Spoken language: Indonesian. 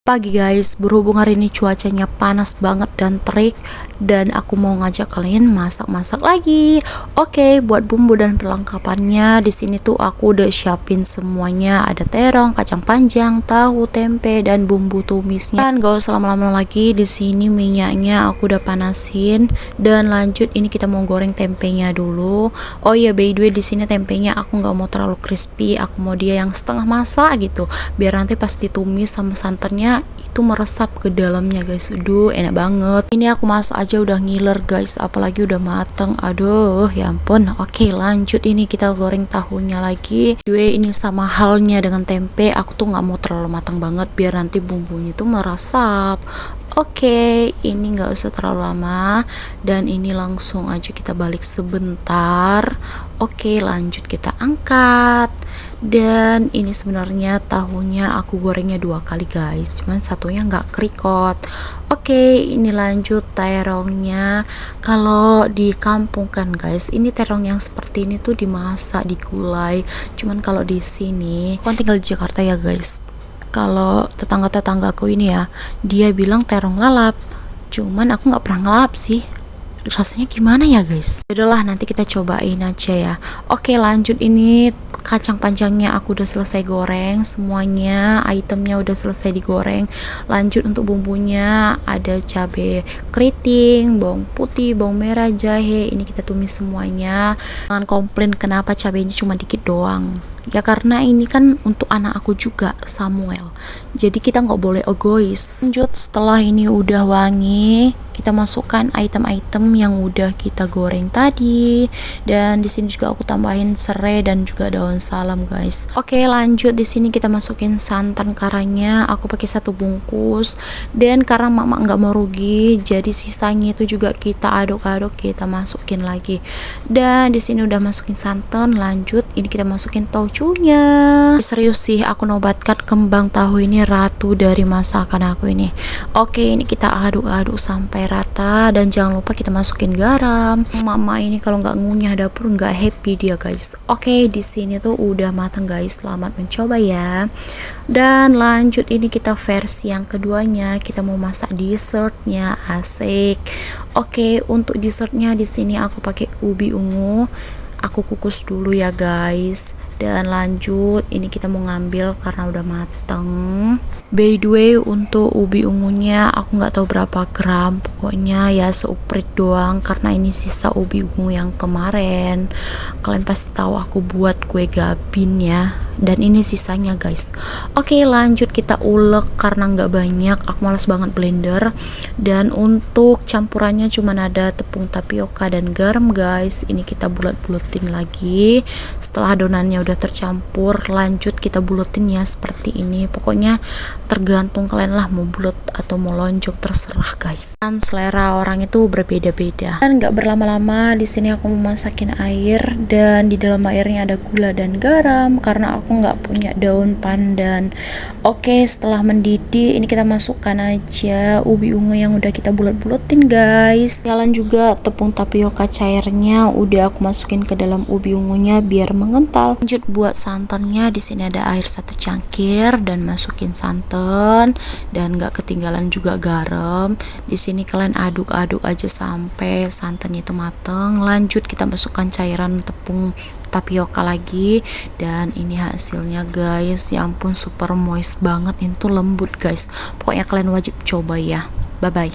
Pagi guys, berhubung hari ini cuacanya panas banget dan terik, dan aku mau ngajak kalian masak-masak lagi. Oke, buat bumbu dan perlengkapannya di sini tuh aku udah siapin semuanya. Ada terong, kacang panjang, tahu, tempe, dan bumbu tumisnya. Dan gak usah lama-lama lagi, di sini minyaknya aku udah panasin. Dan lanjut ini kita mau goreng tempenya dulu. Oh iya, by the way di sini tempenya aku nggak mau terlalu crispy, aku mau dia yang setengah masak gitu. Biar nanti pas ditumis sama santannya itu meresap ke dalamnya guys. Aduh enak banget. Ini aku masak aja udah ngiler guys, apalagi udah mateng. Aduh ya ampun. Oke lanjut, ini kita goreng tahunya lagi. Ini sama halnya dengan tempe, aku tuh nggak mau terlalu matang banget biar nanti bumbunya tuh meresap. Oke, ini nggak usah terlalu lama, dan ini langsung aja kita balik sebentar. Oke, lanjut kita angkat. Dan ini sebenarnya tahunya aku gorengnya 2 kali guys, cuman satunya nggak kerikot. Oke, ini lanjut terongnya. Kalau di kampung kan guys, ini terong yang seperti ini tuh dimasak, digulai. Cuman kalau di sini, aku kan tinggal di Jakarta ya guys, kalau tetangga-tetanggaku ini ya, dia bilang terong lalap, cuman aku nggak pernah ngelap sih, rasanya gimana ya guys. Udahlah nanti kita cobain aja ya. Oke lanjut, ini kacang panjangnya aku udah selesai goreng semuanya, itemnya udah selesai digoreng. Lanjut untuk bumbunya, ada cabai keriting, bawang putih, bawang merah, jahe, ini kita tumis semuanya. Jangan komplain kenapa cabainya cuma dikit doang ya, karena ini kan untuk anak aku juga, Samuel, jadi kita nggak boleh egois. Lanjut, setelah ini udah wangi, kita masukkan item-item yang udah kita goreng tadi, dan di sini juga aku tambahin serai dan juga daun salam guys. Oke lanjut, di sini kita masukin santan karanya, aku pakai 1 bungkus, dan karena mama nggak mau rugi, jadi sisanya itu juga kita aduk-aduk, kita masukin lagi. Dan di sini udah masukin santan. Lanjut ini kita masukin taucunya. Serius sih, aku nobatkan kembang tahu ini ratu dari masakan aku ini. Oke, ini kita aduk-aduk sampai rata, dan jangan lupa kita masukin garam. Mama ini kalau nggak ngunyah dapur nggak happy dia guys. Oke, di sini tuh udah mateng guys, selamat mencoba ya. Dan lanjut, ini kita versi yang keduanya, kita mau masak dessertnya, asik. Oke, untuk dessertnya di sini aku pakai ubi ungu, aku kukus dulu ya guys. Dan lanjut ini kita mau ngambil karena udah mateng. By the way untuk ubi ungunya aku nggak tahu berapa gram, pokoknya ya seuprit doang karena ini sisa ubi ungu yang kemarin. Kalian pasti tahu aku buat kue gabin ya, dan ini sisanya guys. Oke lanjut, kita ulek karena nggak banyak, aku malas banget blender. Dan untuk campurannya cuman ada tepung tapioka dan garam guys. Ini kita bulat-bulatin lagi. Setelah adonannya udah tercampur, lanjut kita buletin ya seperti ini. Pokoknya tergantung kalian lah mau bulat atau mau lonjong, terserah guys. Dan selera orang itu berbeda-beda. Dan nggak berlama-lama, di sini aku mau masakin air, dan di dalam airnya ada gula dan garam karena aku nggak punya daun pandan. Oke, setelah mendidih ini kita masukkan aja ubi ungu yang udah kita bulat-bulatin guys. Kalian juga tepung tapioka cairnya udah aku masukin ke dalam ubi ungunya biar mengental. Lanjut buat santannya, di sini ada air 1 cangkir dan masukin santan, dan nggak ketinggalan juga garam. Di sini kalian aduk-aduk aja sampai santannya itu mateng. Lanjut kita masukkan cairan tepung tapioka lagi, dan ini hasilnya guys. Ya ampun super moist banget, ini tuh lembut guys. Pokoknya kalian wajib coba ya. Bye bye.